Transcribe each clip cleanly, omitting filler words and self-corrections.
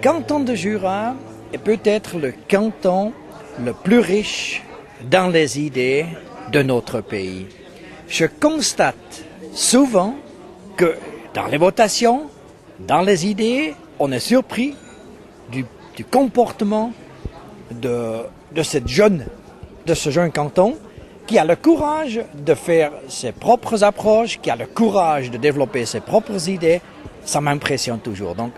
canton de Jura est peut-être le canton le plus riche dans les idées de notre pays. Je constate souvent que dans les votations, dans les idées, on est surpris du comportement de ce jeune canton qui a le courage de faire ses propres approches, qui a le courage de développer ses propres idées. Ça m'impressionne toujours. Donc,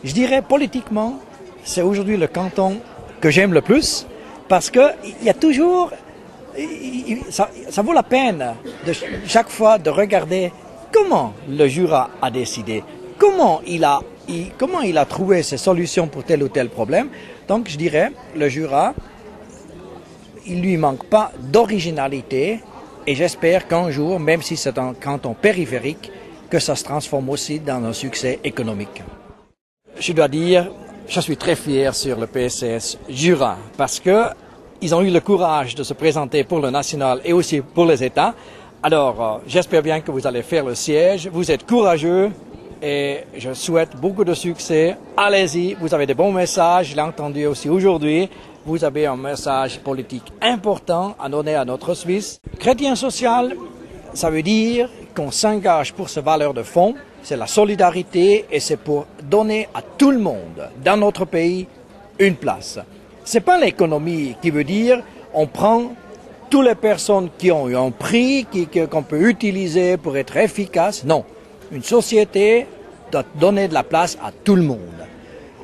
je dirais politiquement, c'est aujourd'hui le canton que j'aime le plus parce que il y a toujours, ça vaut la peine de chaque fois de regarder comment le Jura a décidé, comment il a trouvé ses solutions pour tel ou tel problème. Donc, je dirais, le Jura, il lui manque pas d'originalité et j'espère qu'un jour, même si c'est un canton périphérique, que ça se transforme aussi dans un succès économique. Je dois dire, je suis très fier sur le PSS Jura parce que ils ont eu le courage de se présenter pour le national et aussi pour les États. Alors, j'espère bien que vous allez faire le siège. Vous êtes courageux et je souhaite beaucoup de succès. Allez-y, vous avez de bons messages. Je l'ai entendu aussi aujourd'hui. Vous avez un message politique important à donner à notre Suisse. Chrétien social, ça veut dire qu'on s'engage pour ces valeurs de fond. C'est la solidarité et c'est pour donner à tout le monde dans notre pays une place. C'est pas l'économie qui veut dire on prend toutes les personnes qui ont eu un prix, qu'on peut utiliser pour être efficace. Non, une société doit donner de la place à tout le monde.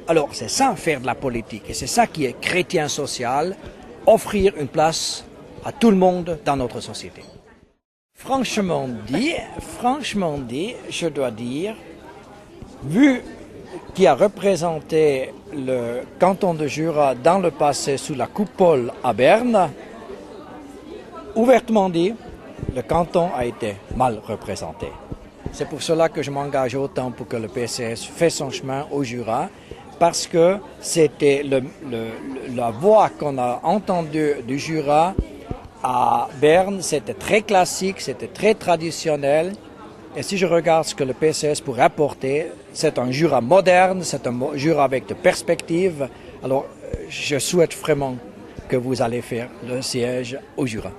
Alors, c'est ça faire de la politique et c'est ça qui est chrétien social, offrir une place à tout le monde dans notre société. Franchement dit, je dois dire, vu qui a représenté le canton de Jura dans le passé sous la coupole à Berne, ouvertement dit, le canton a été mal représenté. C'est pour cela que je m'engage autant pour que le PCS fasse son chemin au Jura, parce que c'était la voix qu'on a entendue du Jura à Berne, c'était très classique, c'était très traditionnel. Et si je regarde ce que le PCS pourrait apporter, c'est un Jura moderne, c'est un Jura avec de perspectives. Alors, je souhaite vraiment que vous allez faire le siège au Jura.